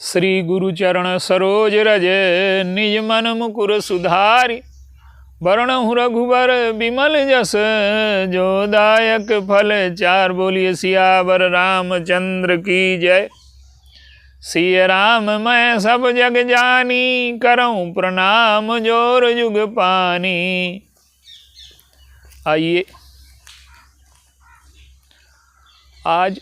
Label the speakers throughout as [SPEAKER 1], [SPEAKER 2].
[SPEAKER 1] श्री गुरु चरण सरोज रज निज मन मुकुर सुधारि। वरणहु रघुबर बिमल जस जो दायक फल चार। बोलिए सियावर रामचंद्र की जय। सिय राम मैं सब जग जानी, करऊं प्रणाम जोर जुग पानी। आइए आज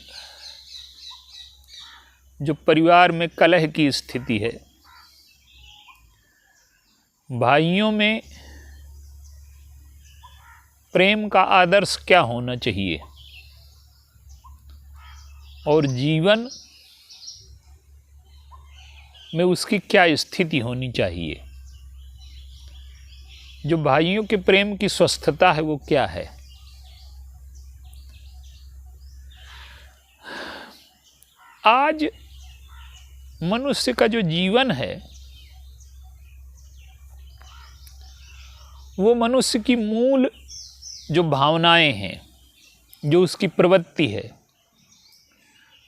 [SPEAKER 1] जो परिवार में कलह की स्थिति है, भाइयों में प्रेम का आदर्श क्या होना चाहिए और जीवन में उसकी क्या स्थिति होनी चाहिए, जो भाइयों के प्रेम की स्वस्थता है वो क्या है। आज मनुष्य का जो जीवन है वो मनुष्य की मूल जो भावनाएं हैं, जो उसकी प्रवृत्ति है,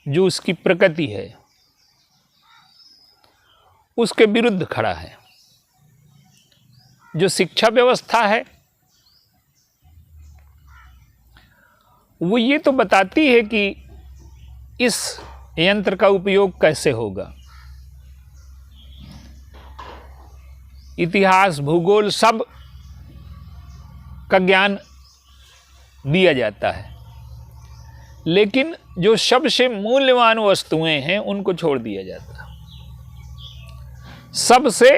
[SPEAKER 1] जो उसकी प्रकृति है, उसके विरुद्ध खड़ा है। जो शिक्षा व्यवस्था है वो ये तो बताती है कि इस यंत्र का उपयोग कैसे होगा। इतिहास, भूगोल सब का ज्ञान दिया जाता है, लेकिन जो सबसे मूल्यवान वस्तुएं हैं उनको छोड़ दिया जाता है। सबसे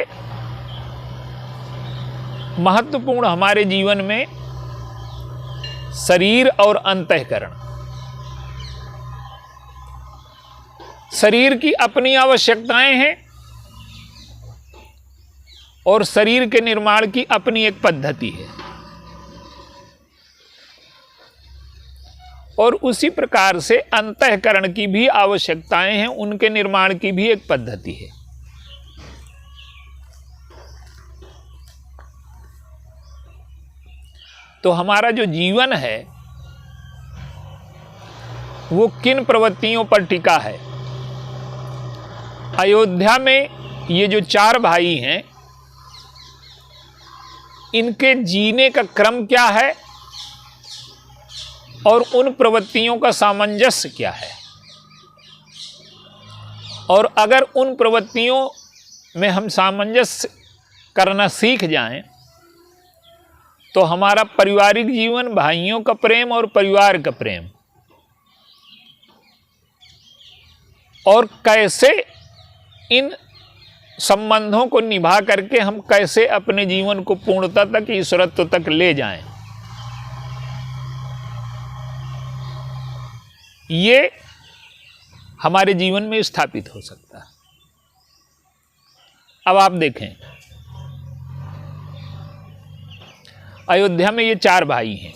[SPEAKER 1] महत्वपूर्ण हमारे जीवन में शरीर और अंतःकरण। शरीर की अपनी आवश्यकताएं हैं और शरीर के निर्माण की अपनी एक पद्धति है, और उसी प्रकार से अंतःकरण की भी आवश्यकताएं हैं, उनके निर्माण की भी एक पद्धति है। तो हमारा जो जीवन है वो किन प्रवृत्तियों पर टिका है। अयोध्या में ये जो चार भाई हैं, इनके जीने का क्रम क्या है और उन प्रवृत्तियों का सामंजस्य क्या है। और अगर उन प्रवृत्तियों में हम सामंजस्य करना सीख जाएं तो हमारा पारिवारिक जीवन, भाइयों का प्रेम और परिवार का प्रेम, और कैसे इन संबंधों को निभा करके हम कैसे अपने जीवन को पूर्णता तक, ईश्वरत्व तक ले जाएं, ये हमारे जीवन में स्थापित हो सकता है। अब आप देखें, अयोध्या में ये चार भाई हैं।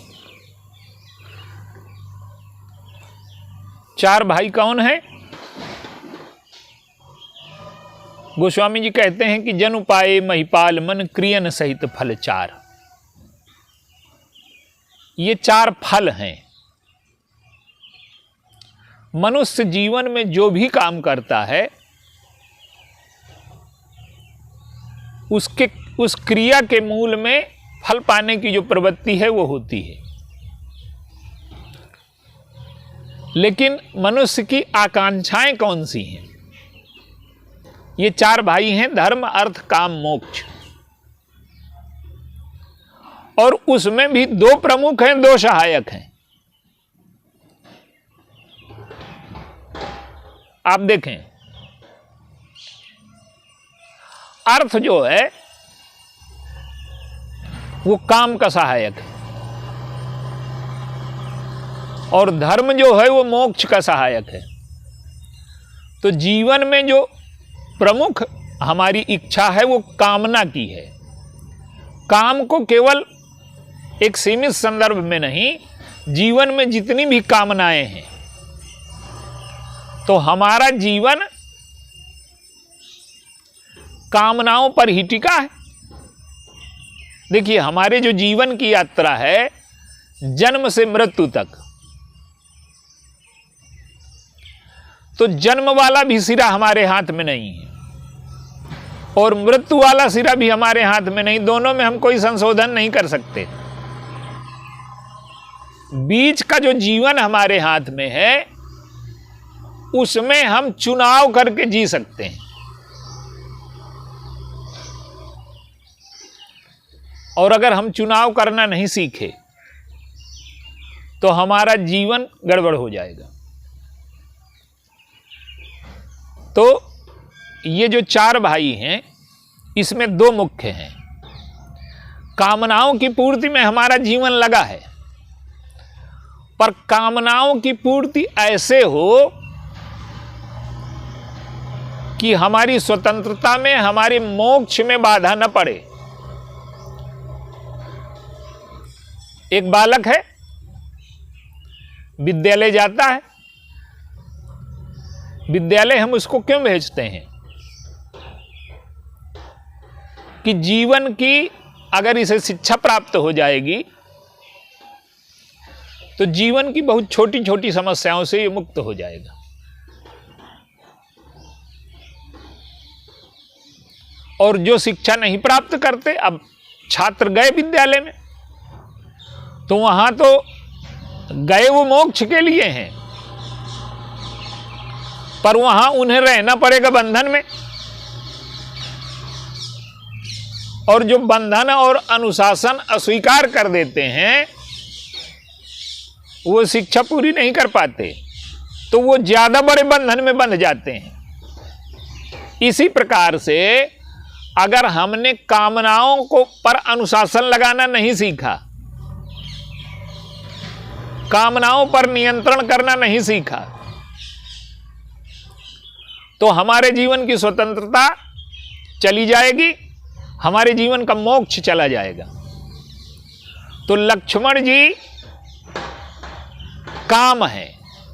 [SPEAKER 1] चार भाई कौन हैं? गोस्वामी जी कहते हैं कि जन उपाये महिपाल मन क्रियन सहित फल चार। ये चार फल हैं। मनुष्य जीवन में जो भी काम करता है उस क्रिया के मूल में फल पाने की जो प्रवृत्ति है वो होती है। लेकिन मनुष्य की आकांक्षाएं कौन सी हैं? ये चार भाई हैं, धर्म अर्थ काम मोक्ष, और उसमें भी दो प्रमुख हैं, दो सहायक हैं। आप देखें, अर्थ जो है वो काम का सहायक है और धर्म जो है वो मोक्ष का सहायक है। तो जीवन में जो प्रमुख हमारी इच्छा है वो कामना की है। काम को केवल एक सीमित संदर्भ में नहीं, जीवन में जितनी भी कामनाएं हैं, तो हमारा जीवन कामनाओं पर ही टिका है। देखिए, हमारे जो जीवन की यात्रा है जन्म से मृत्यु तक, तो जन्म वाला भी सिरा हमारे हाथ में नहीं है और मृत्यु वाला सिरा भी हमारे हाथ में नहीं, दोनों में हम कोई संशोधन नहीं कर सकते। बीच का जो जीवन हमारे हाथ में है उसमें हम चुनाव करके जी सकते हैं, और अगर हम चुनाव करना नहीं सीखे तो हमारा जीवन गड़बड़ हो जाएगा। तो ये जो 4 भाई हैं इसमें 2 मुख्य हैं। कामनाओं की पूर्ति में हमारा जीवन लगा है, पर कामनाओं की पूर्ति ऐसे हो कि हमारी स्वतंत्रता में, हमारे मोक्ष में बाधा न पड़े। एक बालक है, विद्यालय जाता है। विद्यालय हम उसको क्यों भेजते हैं कि जीवन की अगर इसे शिक्षा प्राप्त हो जाएगी तो जीवन की बहुत छोटी छोटी समस्याओं से ये मुक्त हो जाएगा। और जो शिक्षा नहीं प्राप्त करते, अब छात्र गए विद्यालय में तो वहां तो गए वो मोक्ष के लिए हैं, पर वहां उन्हें रहना पड़ेगा बंधन में, और जो बंधन और अनुशासन अस्वीकार कर देते हैं वो शिक्षा पूरी नहीं कर पाते, तो वो ज्यादा बड़े बंधन में बंध जाते हैं। इसी प्रकार से अगर हमने कामनाओं को पर अनुशासन लगाना नहीं सीखा, कामनाओं पर नियंत्रण करना नहीं सीखा, तो हमारे जीवन की स्वतंत्रता चली जाएगी, हमारे जीवन का मोक्ष चला जाएगा। तो लक्ष्मण जी काम है।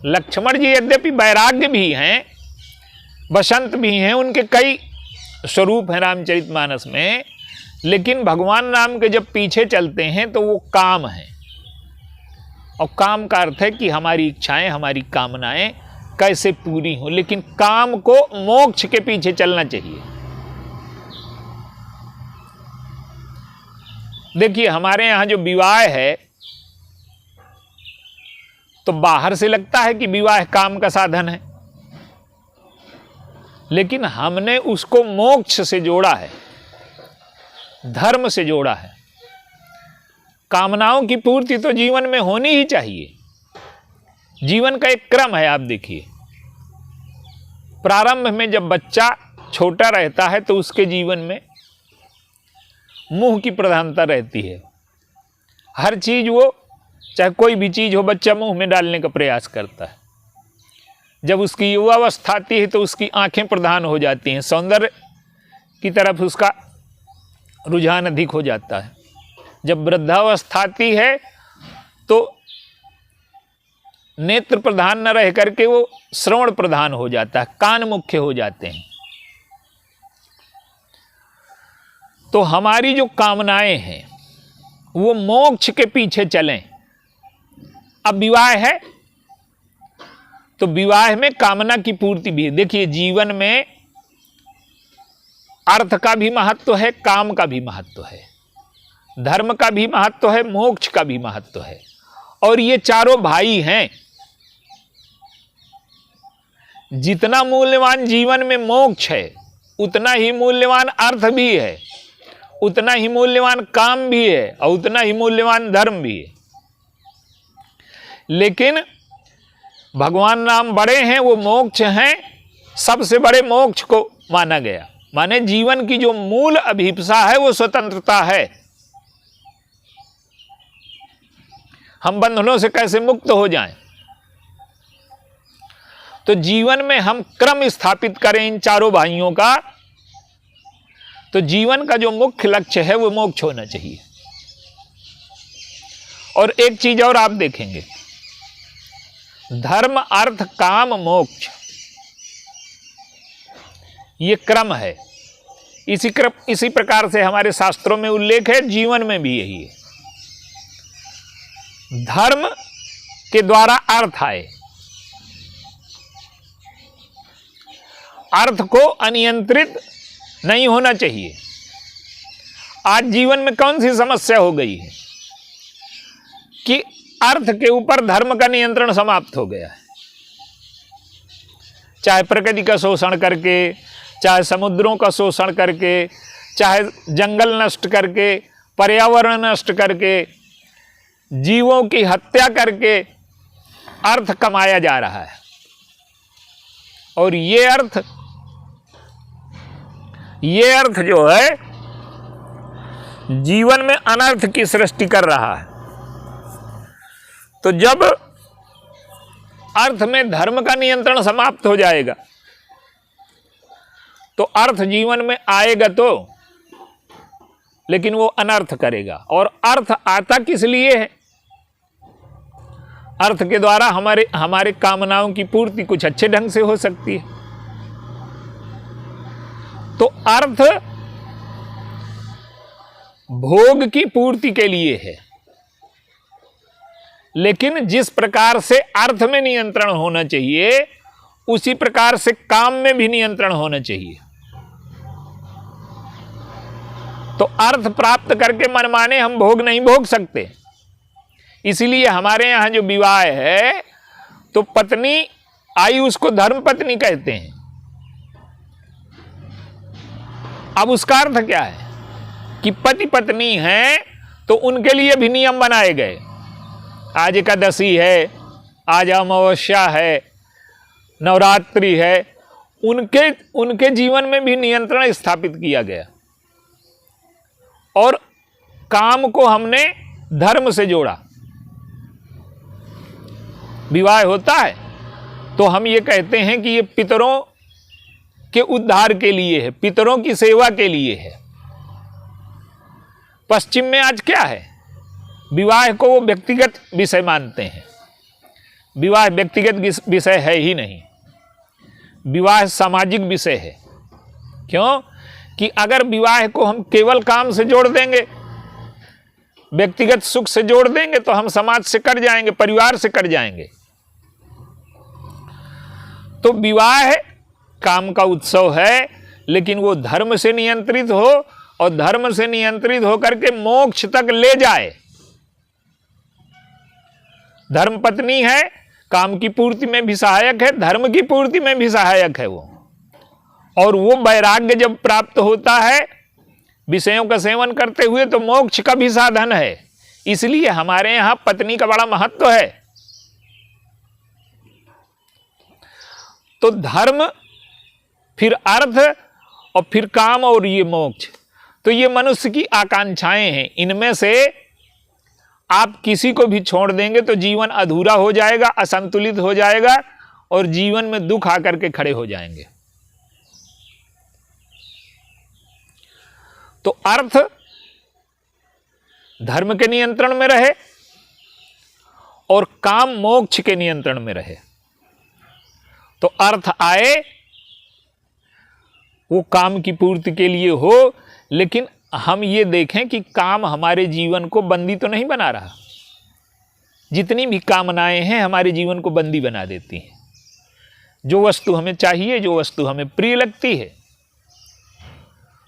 [SPEAKER 1] लक्ष्मण जी यद्यपि वैराग्य भी हैं, बसंत भी हैं, उनके कई स्वरूप हैं रामचरितमानस में, लेकिन भगवान राम के जब पीछे चलते हैं तो वो काम है। और काम का अर्थ है कि हमारी इच्छाएं, हमारी कामनाएं कैसे पूरी हों, लेकिन काम को मोक्ष के पीछे चलना चाहिए। देखिए हमारे यहां जो विवाह है तो बाहर से लगता है कि विवाह काम का साधन है, लेकिन हमने उसको मोक्ष से जोड़ा है, धर्म से जोड़ा है। कामनाओं की पूर्ति तो जीवन में होनी ही चाहिए। जीवन का एक क्रम है। आप देखिए प्रारंभ में जब बच्चा छोटा रहता है तो उसके जीवन में मुंह की प्रधानता रहती है। हर चीज वो, चाहे कोई भी चीज हो, बच्चा मुंह में डालने का प्रयास करता है। जब उसकी युवावस्था आती है तो उसकी आंखें प्रधान हो जाती हैं, सौंदर्य की तरफ उसका रुझान अधिक हो जाता है। जब वृद्धावस्था आती है तो नेत्र प्रधान न रह करके वो श्रवण प्रधान हो जाता है, कान मुख्य हो जाते हैं। तो हमारी जो कामनाएं हैं वो मोक्ष के पीछे चलें। अब विवाह है तो विवाह में कामना की पूर्ति भी है। देखिए जीवन में अर्थ का भी महत्व है, काम का भी महत्व है, धर्म का भी महत्व है, मोक्ष का भी महत्व है। और ये चारों भाई हैं। जितना मूल्यवान जीवन में मोक्ष है उतना ही मूल्यवान अर्थ भी है, उतना ही मूल्यवान काम भी है, और उतना ही मूल्यवान धर्म भी है। लेकिन भगवान राम बड़े हैं, वो मोक्ष हैं, सबसे बड़े मोक्ष को माना गया। माने जीवन की जो मूल अभिप्सा है वो स्वतंत्रता है। हम बंधनों से कैसे मुक्त हो जाएं? तो जीवन में हम क्रम स्थापित करें इन चारों भाइयों का, तो जीवन का जो मुख्य लक्ष्य है वो मोक्ष होना चाहिए। और एक चीज और आप देखेंगे, धर्म अर्थ काम मोक्ष, ये क्रम है। इसी प्रकार से हमारे शास्त्रों में उल्लेख है, जीवन में भी यही है। धर्म के द्वारा अर्थ आए, अर्थ को अनियंत्रित नहीं होना चाहिए। आज जीवन में कौन सी समस्या हो गई है कि अर्थ के ऊपर धर्म का नियंत्रण समाप्त हो गया है। चाहे प्रकृति का शोषण करके, चाहे समुद्रों का शोषण करके, चाहे जंगल नष्ट करके, पर्यावरण नष्ट करके, जीवों की हत्या करके अर्थ कमाया जा रहा है। और ये अर्थ जो है जीवन में अनर्थ की सृष्टि कर रहा है। तो जब अर्थ में धर्म का नियंत्रण समाप्त हो जाएगा तो अर्थ जीवन में आएगा तो, लेकिन वो अनर्थ करेगा। और अर्थ आता किस लिए है? अर्थ के द्वारा हमारे कामनाओं की पूर्ति कुछ अच्छे ढंग से हो सकती है। तो अर्थ भोग की पूर्ति के लिए है, लेकिन जिस प्रकार से अर्थ में नियंत्रण होना चाहिए उसी प्रकार से काम में भी नियंत्रण होना चाहिए। तो अर्थ प्राप्त करके मनमाने हम भोग नहीं भोग सकते। इसीलिए हमारे यहां जो विवाह है तो पत्नी आई उसको धर्म पत्नी कहते हैं। अब उसका अर्थ क्या है कि पति पत्नी हैं तो उनके लिए भी नियम बनाए गए। आज एकादशी है, आज अमावस्या है, नवरात्रि है, उनके जीवन में भी नियंत्रण स्थापित किया गया। और काम को हमने धर्म से जोड़ा। विवाह होता है तो हम ये कहते हैं कि ये पितरों के उद्धार के लिए है, पितरों की सेवा के लिए है। पश्चिम में आज क्या है, विवाह को वो व्यक्तिगत विषय मानते हैं। विवाह व्यक्तिगत विषय है ही नहीं, विवाह सामाजिक विषय है। क्यों कि अगर विवाह को हम केवल काम से जोड़ देंगे, व्यक्तिगत सुख से जोड़ देंगे तो हम समाज से कट जाएंगे, परिवार से कट जाएंगे। तो विवाह काम का उत्सव है, लेकिन वो धर्म से नियंत्रित हो और धर्म से नियंत्रित होकर के मोक्ष तक ले जाए। धर्म पत्नी है, काम की पूर्ति में भी सहायक है, धर्म की पूर्ति में भी सहायक है वो। और वो वैराग्य जब प्राप्त होता है विषयों का सेवन करते हुए तो मोक्ष का भी साधन है। इसलिए हमारे यहां पत्नी का बड़ा महत्व है। तो धर्म, फिर अर्थ और फिर काम और ये मोक्ष, तो ये मनुष्य की आकांक्षाएं हैं। इनमें से आप किसी को भी छोड़ देंगे तो जीवन अधूरा हो जाएगा, असंतुलित हो जाएगा और जीवन में दुख आकर के खड़े हो जाएंगे। तो अर्थ धर्म के नियंत्रण में रहे और काम मोक्ष के नियंत्रण में रहे। तो अर्थ आए वो काम की पूर्ति के लिए हो, लेकिन हम ये देखें कि काम हमारे जीवन को बंदी तो नहीं बना रहा। जितनी भी कामनाएं हैं हमारे जीवन को बंदी बना देती हैं। जो वस्तु हमें चाहिए, जो वस्तु हमें प्रिय लगती है,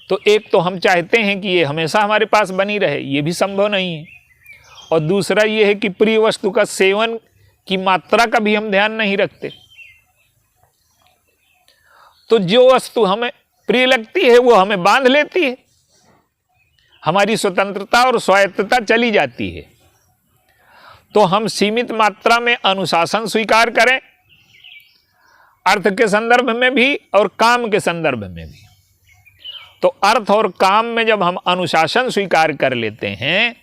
[SPEAKER 1] तो एक तो हम चाहते हैं कि ये हमेशा हमारे पास बनी रहे, ये भी संभव नहीं है। और दूसरा ये है कि प्रिय वस्तु का सेवन की मात्रा का भी हम ध्यान नहीं रखते। तो जो वस्तु हमें प्रिय लगती है वो हमें बांध लेती है, हमारी स्वतंत्रता और स्वायत्तता चली जाती है। तो हम सीमित मात्रा में अनुशासन स्वीकार करें, अर्थ के संदर्भ में भी और काम के संदर्भ में भी। तो अर्थ और काम में जब हम अनुशासन स्वीकार कर लेते हैं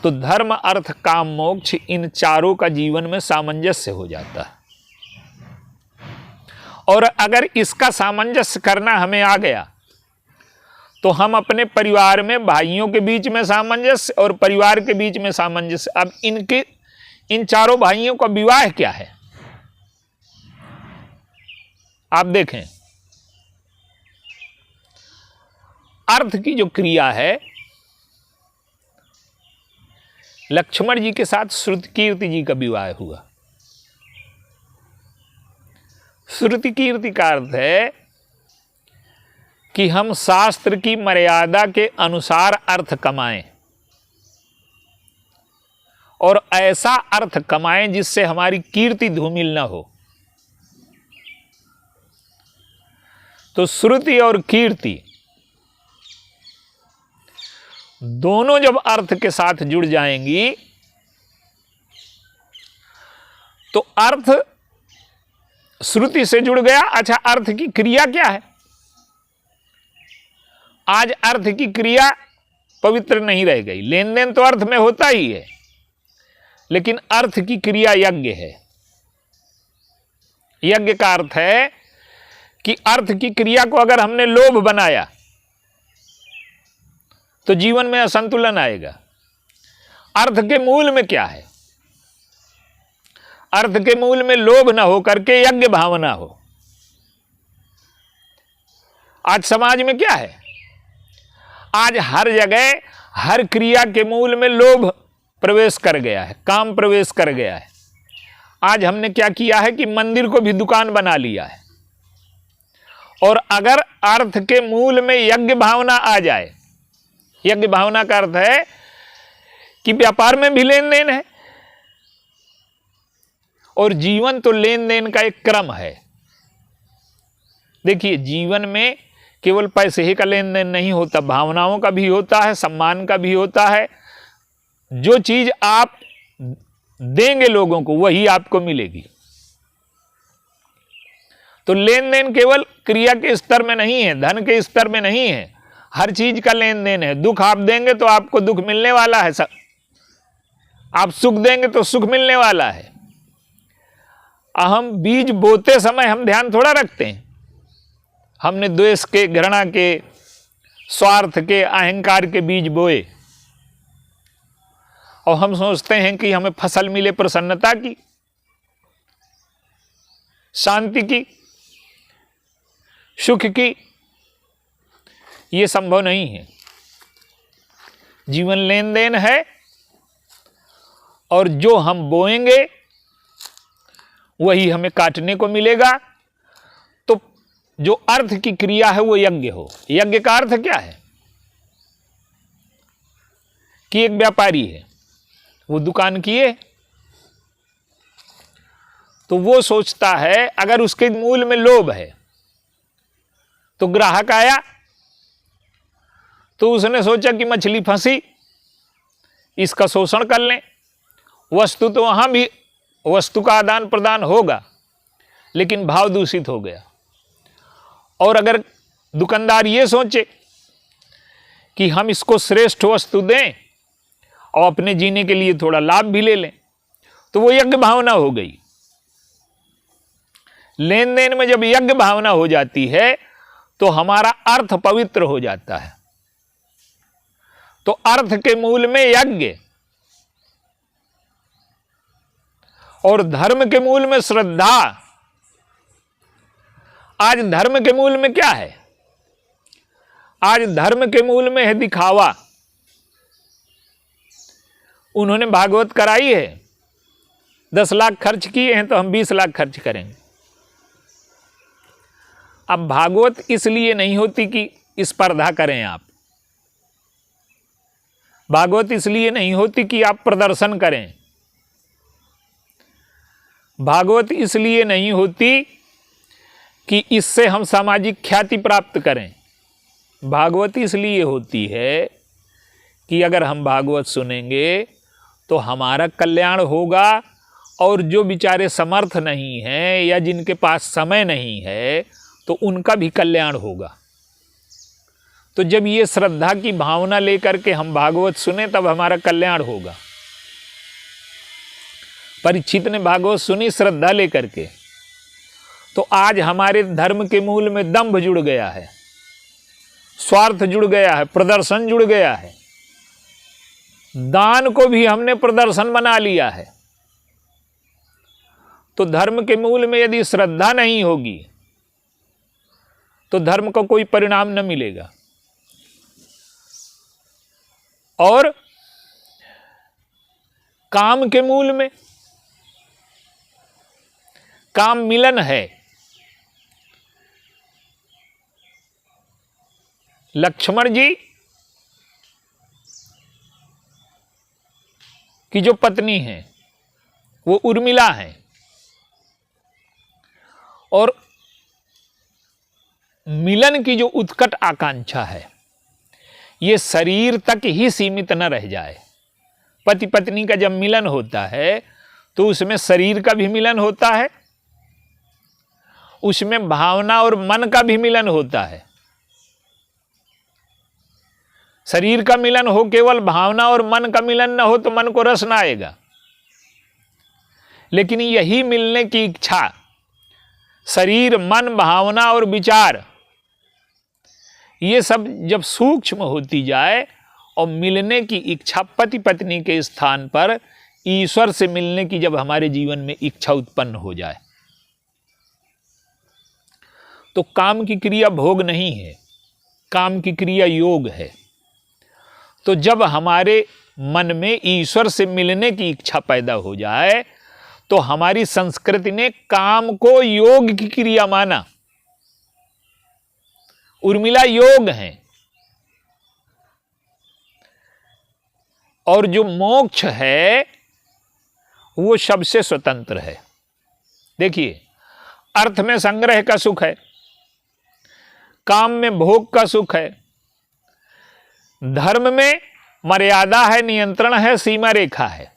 [SPEAKER 1] तो धर्म, अर्थ, काम, मोक्ष, इन चारों का जीवन में सामंजस्य हो जाता है। और अगर इसका सामंजस्य करना हमें आ गया तो हम अपने परिवार में भाइयों के बीच में सामंजस्य और परिवार के बीच में सामंजस्य। अब इन चारों भाइयों का विवाह क्या है आप देखें। अर्थ की जो क्रिया है, लक्ष्मण जी के साथ श्रुतकीर्ति जी का विवाह हुआ। श्रुतकीर्ति का अर्थ है कि हम शास्त्र की मर्यादा के अनुसार अर्थ कमाएं और ऐसा अर्थ कमाएं जिससे हमारी कीर्ति धूमिल न हो। तो श्रुति और कीर्ति दोनों जब अर्थ के साथ जुड़ जाएंगी तो अर्थ श्रुति से जुड़ गया। अच्छा, अर्थ की क्रिया क्या है? आज अर्थ की क्रिया पवित्र नहीं रह गई। लेन देन तो अर्थ में होता ही है, लेकिन अर्थ की क्रिया यज्ञ है। यज्ञ का अर्थ है कि अर्थ की क्रिया को अगर हमने लोभ बनाया तो जीवन में असंतुलन आएगा। अर्थ के मूल में क्या है? अर्थ के मूल में लोभ न हो करके यज्ञ भावना हो। आज समाज में क्या है? आज हर जगह हर क्रिया के मूल में लोभ प्रवेश कर गया है, काम प्रवेश कर गया है। आज हमने क्या किया है कि मंदिर को भी दुकान बना लिया है। और अगर अर्थ के मूल में यज्ञ भावना आ जाए, यज्ञ भावना का अर्थ है कि व्यापार में भी लेन देन है और जीवन तो लेन देन का एक क्रम है। देखिए, जीवन में केवल पैसे ही का लेन देन नहीं होता, भावनाओं का भी होता है, सम्मान का भी होता है। जो चीज आप देंगे लोगों को वही आपको मिलेगी। तो लेन देन केवल क्रिया के स्तर में नहीं है, धन के स्तर में नहीं है, हर चीज का लेन देन है। दुख आप देंगे तो आपको दुख मिलने वाला है, सब आप सुख देंगे तो सुख मिलने वाला है। हम बीज बोते समय हम ध्यान थोड़ा रखते हैं। हमने द्वेष के, घृणा के, स्वार्थ के, अहंकार के बीज बोए और हम सोचते हैं कि हमें फसल मिले प्रसन्नता की, शांति की, सुख की। ये संभव नहीं है। जीवन लेन देन है और जो हम बोएंगे वही हमें काटने को मिलेगा। तो जो अर्थ की क्रिया है वो यज्ञ हो। यज्ञ का अर्थ क्या है कि एक व्यापारी है, वो दुकान किए तो वो सोचता है, अगर उसके मूल में लोभ है तो ग्राहक आया तो उसने सोचा कि मछली फंसी, इसका शोषण कर लें। वस्तु तो वहां भी वस्तु का आदान प्रदान होगा, लेकिन भाव दूषित हो गया। और अगर दुकानदार ये सोचे कि हम इसको श्रेष्ठ वस्तु दें और अपने जीने के लिए थोड़ा लाभ भी ले लें, तो वो यज्ञ भावना हो गई। लेन देन में जब यज्ञ भावना हो जाती है तो हमारा अर्थ पवित्र हो जाता है। तो अर्थ के मूल में यज्ञ और धर्म के मूल में श्रद्धा। आज धर्म के मूल में क्या है? आज धर्म के मूल में है दिखावा। उन्होंने भागवत कराई है, 10 लाख खर्च किए हैं तो हम 20 लाख खर्च करेंगे। अब भागवत इसलिए नहीं होती कि स्पर्धा करें आप, भागवत इसलिए नहीं होती कि आप प्रदर्शन करें, भागवत इसलिए नहीं होती कि इससे हम सामाजिक ख्याति प्राप्त करें। भागवत इसलिए होती है कि अगर हम भागवत सुनेंगे तो हमारा कल्याण होगा और जो बेचारे समर्थ नहीं हैं या जिनके पास समय नहीं है तो उनका भी कल्याण होगा। तो जब ये श्रद्धा की भावना लेकर के हम भागवत सुने तब हमारा कल्याण होगा। परीक्षित ने भागवत सुनी श्रद्धा लेकर के, तो आज हमारे धर्म के मूल में दंभ जुड़ गया है, स्वार्थ जुड़ गया है, प्रदर्शन जुड़ गया है। दान को भी हमने प्रदर्शन बना लिया है। तो धर्म के मूल में यदि श्रद्धा नहीं होगी तो धर्म को कोई परिणाम न मिलेगा। और काम के मूल में काम मिलन है, लक्ष्मण जी की जो पत्नी है वो उर्मिला है, और मिलन की जो उत्कट आकांक्षा है ये शरीर तक ही सीमित न रह जाए। पति पत्नी का जब मिलन होता है तो उसमें शरीर का भी मिलन होता है, उसमें भावना और मन का भी मिलन होता है। शरीर का मिलन हो, केवल भावना और मन का मिलन न हो तो मन को रस ना आएगा। लेकिन यही मिलने की इच्छा, शरीर, मन, भावना और विचार, ये सब जब सूक्ष्म होती जाए और मिलने की इच्छा पति पत्नी के स्थान पर ईश्वर से मिलने की जब हमारे जीवन में इच्छा उत्पन्न हो जाए, तो काम की क्रिया भोग नहीं है, काम की क्रिया योग है। तो जब हमारे मन में ईश्वर से मिलने की इच्छा पैदा हो जाए तो हमारी संस्कृति ने काम को योग की क्रिया माना। उर्मिला योग है, और जो मोक्ष है वो सबसे स्वतंत्र है। देखिए, अर्थ में संग्रह का सुख है, काम में भोग का सुख है, धर्म में मर्यादा है, नियंत्रण है, सीमा रेखा है।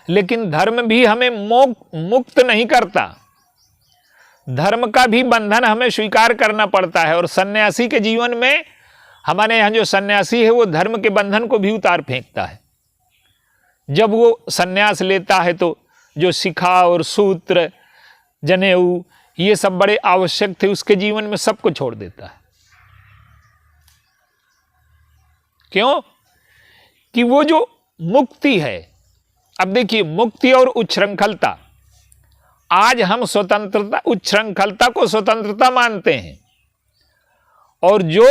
[SPEAKER 1] लेकिन धर्म भी हमें मुक्त नहीं करता, धर्म का भी बंधन हमें स्वीकार करना पड़ता है। और सन्यासी के जीवन में, हमारे यहाँ जो सन्यासी है वो धर्म के बंधन को भी उतार फेंकता है। जब वो सन्यास लेता है तो जो शिखा और सूत्र, जनेऊ, ये सब बड़े आवश्यक थे उसके जीवन में, सबको छोड़ देता है। क्यों? कि वो जो मुक्ति है, अब देखिए, मुक्ति और उच्छृंखलता, आज हम स्वतंत्रता, उच्छृंखलता को स्वतंत्रता मानते हैं, और जो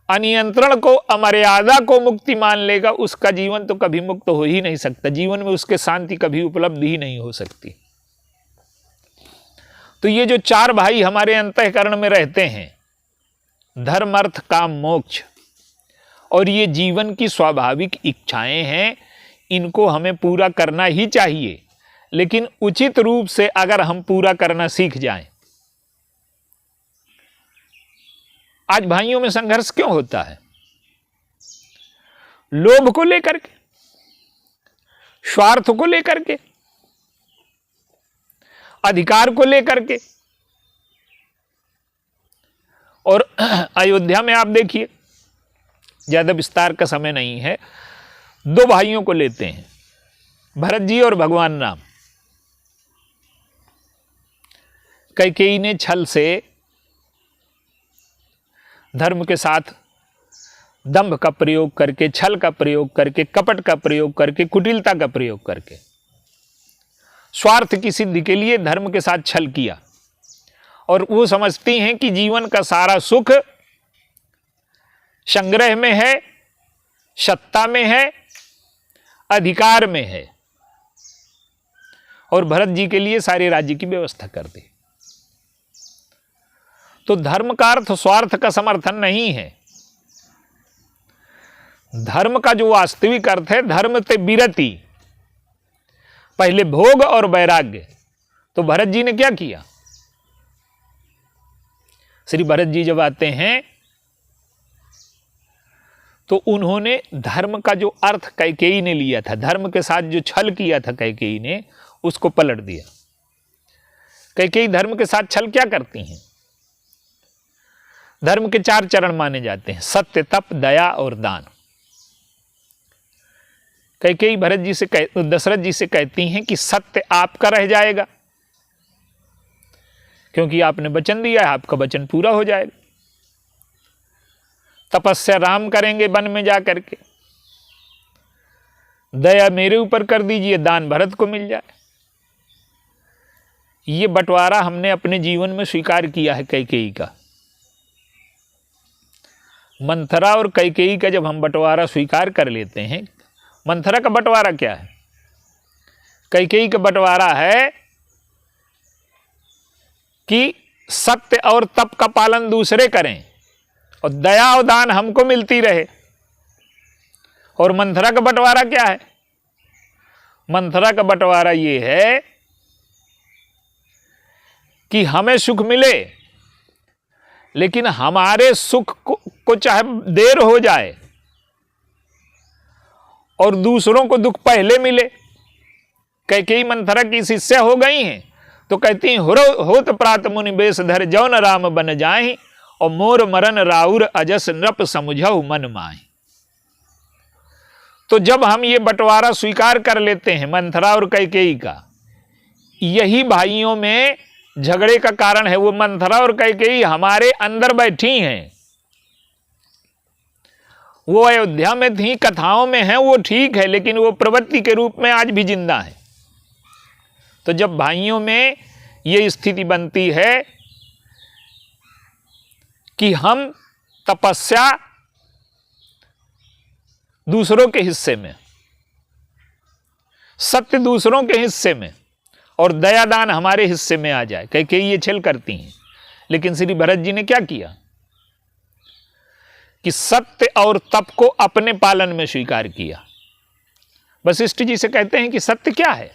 [SPEAKER 1] अनियंत्रण को, अमर्यादा को मुक्ति मान लेगा उसका जीवन तो कभी मुक्त हो ही नहीं सकता, जीवन में उसके शांति कभी उपलब्ध ही नहीं हो सकती। तो ये जो चार भाई हमारे अंतःकरण में रहते हैं, धर्म, अर्थ, काम, मोक्ष, और ये जीवन की स्वाभाविक इच्छाएं हैं, इनको हमें पूरा करना ही चाहिए। लेकिन उचित रूप से अगर हम पूरा करना सीख जाएं। आज भाइयों में संघर्ष क्यों होता है? लोभ को लेकर के, स्वार्थ को लेकर के, अधिकार को लेकर के। और अयोध्या में आप देखिए, ज्यादा विस्तार का समय नहीं है, दो भाइयों को लेते हैं, भरत जी और भगवान राम। कैकेयी ने छल से, धर्म के साथ दंभ का प्रयोग करके, छल का प्रयोग करके, कपट का प्रयोग करके, कुटिलता का प्रयोग करके स्वार्थ की सिद्धि के लिए धर्म के साथ छल किया। और वो समझती हैं कि जीवन का सारा सुख संग्रह में है, सत्ता में है, अधिकार में है, और भरत जी के लिए सारे राज्य की व्यवस्था कर दी। तो धर्म का अर्थ स्वार्थ का समर्थन नहीं है। धर्म का जो वास्तविक अर्थ है, धर्म ते विरति, पहले भोग और वैराग्य। तो भरत जी ने क्या किया? श्री भरत जी जब आते हैं तो उन्होंने धर्म का जो अर्थ कैकेयी ने लिया था, धर्म के साथ जो छल किया था कैकेयी ने, उसको पलट दिया। कैकेयी धर्म के साथ छल क्या करती हैं? धर्म के चार चरण माने जाते हैं, सत्य, तप, दया और दान। कैकेयी भरत जी से दशरथ जी से कहती हैं कि सत्य आपका रह जाएगा, क्योंकि आपने वचन दिया है, आपका वचन पूरा हो जाएगा। तपस्या राम करेंगे वन में जा करके, दया मेरे ऊपर कर दीजिए, दान भरत को मिल जाए। ये बंटवारा हमने अपने जीवन में स्वीकार किया है कैकेयी का। मंथरा और कैकेयी का जब हम बंटवारा स्वीकार कर लेते हैं, मंथरा का बंटवारा क्या है? कैकेयी का बंटवारा है कि सत्य और तप का पालन दूसरे करें और दया और दान हमको मिलती रहे। और मंथरा का बंटवारा क्या है? मंथरा का बंटवारा ये है कि हमें सुख मिले, लेकिन हमारे सुख को चाहे देर हो जाए और दूसरों को दुख पहले मिले। कैकेयी मंथरा की शिष्या हो गई हैं तो कहती हैं, होत प्रात मुनि बेश धर जौन राम बन जाहि, और मोर मरन राउर अजस नृप समझऊ मन माहि। तो जब हम ये बंटवारा स्वीकार कर लेते हैं मंथरा और कैकेयी का, यही भाइयों में झगड़े का कारण है। वो मंथरा और कैकेयी हमारे अंदर बैठी हैं, वो अयोध्या में थी, कथाओं में हैं, वो ठीक है, लेकिन वो प्रवृत्ति के रूप में आज भी जिंदा है। तो जब भाइयों में ये स्थिति बनती है कि हम तपस्या दूसरों के हिस्से में, सत्य दूसरों के हिस्से में और दयादान हमारे हिस्से में आ जाए, कैकेयी ये छल करती हैं। लेकिन श्री भरत जी ने क्या किया कि सत्य और तप को अपने पालन में स्वीकार किया। वशिष्ठ जी से कहते हैं कि सत्य क्या है?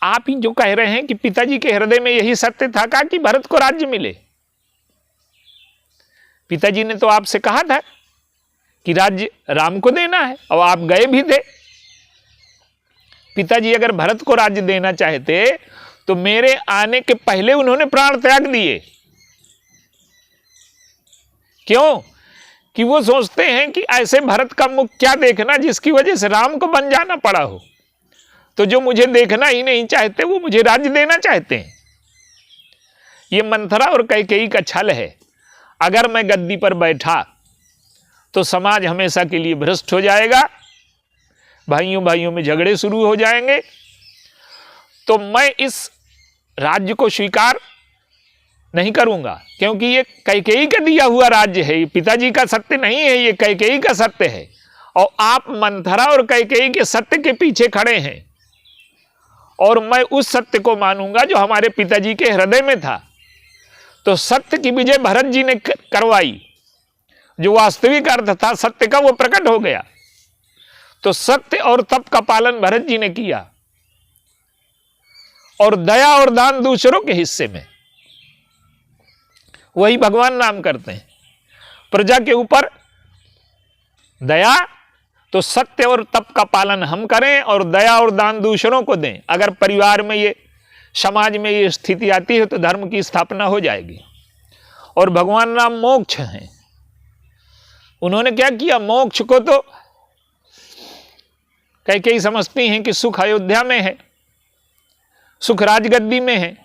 [SPEAKER 1] आप ही जो कह रहे हैं कि पिताजी के हृदय में यही सत्य था का कि भरत को राज्य मिले। पिताजी ने तो आपसे कहा था कि राज्य राम को देना है, और आप गए भी थे। पिताजी अगर भरत को राज्य देना चाहते तो मेरे आने के पहले उन्होंने प्राण त्याग दिए। क्यों? कि वो सोचते हैं कि ऐसे भरत का मुख क्या देखना जिसकी वजह से राम को बन जाना पड़ा हो। तो जो मुझे देखना ही नहीं चाहते वो मुझे राज्य देना चाहते हैं। ये मंथरा और कैकेयी का छल है। अगर मैं गद्दी पर बैठा तो समाज हमेशा के लिए भ्रष्ट हो जाएगा, भाइयों भाइयों में झगड़े शुरू हो जाएंगे। तो मैं इस राज्य को स्वीकार नहीं करूंगा, क्योंकि ये कैकेयी का दिया हुआ राज्य है, ये पिताजी का सत्य नहीं है, ये कैकेयी का सत्य है। और आप मंथरा और कैकेयी के सत्य के पीछे खड़े हैं, और मैं उस सत्य को मानूंगा जो हमारे पिताजी के हृदय में था। तो सत्य की विजय भरत जी ने करवाई, जो वास्तविक अर्थ था सत्य का वो प्रकट हो गया। तो सत्य और तप का पालन भरत जी ने किया, और दया और दान दूसरों के हिस्से में, वही भगवान नाम करते हैं। प्रजा के ऊपर दया, तो सत्य और तप का पालन हम करें और दया और दान दूसरों को दें। अगर परिवार में ये, समाज में ये स्थिति आती है तो धर्म की स्थापना हो जाएगी। और भगवान राम मोक्ष हैं। उन्होंने क्या किया? मोक्ष को तो कैकेयी समझती हैं कि सुख अयोध्या में है, सुख राजगद्दी में है,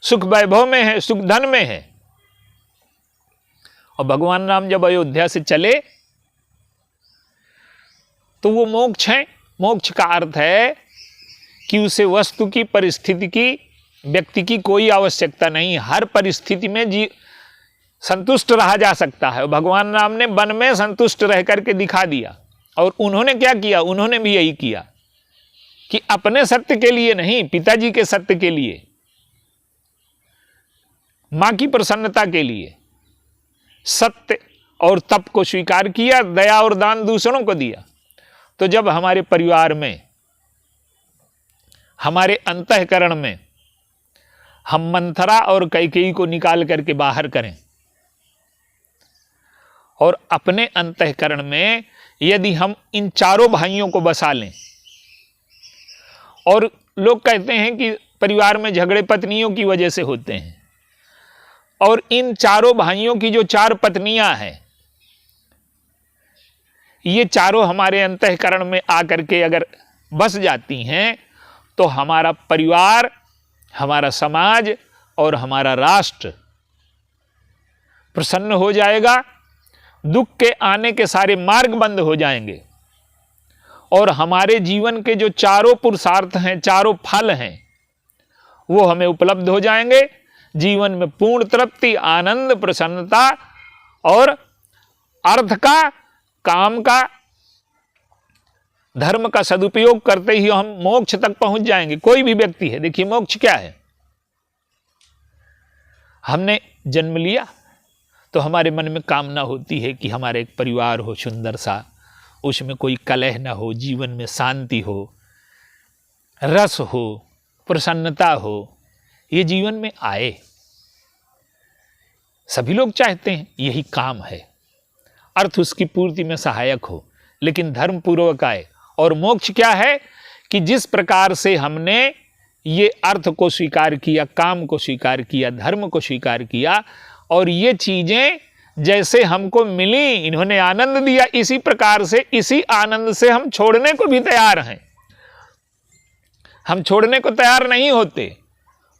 [SPEAKER 1] सुख वैभव में है, सुख धन में है। और भगवान राम जब अयोध्या से चले तो वो मोक्ष है। मोक्ष का अर्थ है कि उसे वस्तु की, परिस्थिति की, व्यक्ति की कोई आवश्यकता नहीं, हर परिस्थिति में संतुष्ट रहा जा सकता है। भगवान राम ने वन में संतुष्ट रह करके दिखा दिया। और उन्होंने क्या किया? उन्होंने भी यही किया कि अपने सत्य के लिए नहीं, पिताजी के सत्य के लिए, मां की प्रसन्नता के लिए सत्य और तप को स्वीकार किया, दया और दान दूसरों को दिया। तो जब हमारे परिवार में, हमारे अंतःकरण में हम मंथरा और कैकेयी को निकाल करके बाहर करें, और अपने अंतःकरण में यदि हम इन चारों भाइयों को बसा लें, और लोग कहते हैं कि परिवार में झगड़े पत्नियों की वजह से होते हैं, और इन चारों भाइयों की जो चार पत्नियां हैं, ये चारों हमारे अंतःकरण में आकर के अगर बस जाती हैं तो हमारा परिवार, हमारा समाज और हमारा राष्ट्र प्रसन्न हो जाएगा। दुख के आने के सारे मार्ग बंद हो जाएंगे, और हमारे जीवन के जो चारों पुरुषार्थ हैं, चारों फल हैं, वो हमें उपलब्ध हो जाएंगे। जीवन में पूर्ण तृप्ति, आनंद, प्रसन्नता और अर्थ का, काम का, धर्म का सदुपयोग करते ही हम मोक्ष तक पहुंच जाएंगे। कोई भी व्यक्ति है, देखिए मोक्ष क्या है? हमने जन्म लिया तो हमारे मन में कामना होती है कि हमारा एक परिवार हो सुंदर सा, उसमें कोई कलह न हो, जीवन में शांति हो, रस हो, प्रसन्नता हो, ये जीवन में आए। सभी लोग चाहते हैं, यही काम है। अर्थ उसकी पूर्ति में सहायक हो, लेकिन धर्म पूर्वक आए। और मोक्ष क्या है कि जिस प्रकार से हमने ये अर्थ को स्वीकार किया, काम को स्वीकार किया, धर्म को स्वीकार किया, और ये चीजें जैसे हमको मिली, इन्होंने आनंद दिया, इसी प्रकार से, इसी आनंद से हम छोड़ने को भी तैयार हैं। हम छोड़ने को तैयार नहीं होते,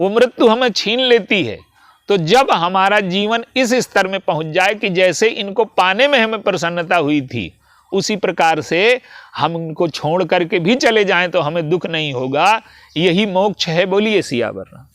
[SPEAKER 1] वो मृत्यु हमें छीन लेती है। तो जब हमारा जीवन इस स्तर में पहुंच जाए कि जैसे इनको पाने में हमें प्रसन्नता हुई थी, उसी प्रकार से हम इनको छोड़ करके भी चले जाएं तो हमें दुख नहीं होगा। यही मोक्ष है। बोलिए सियावर राम।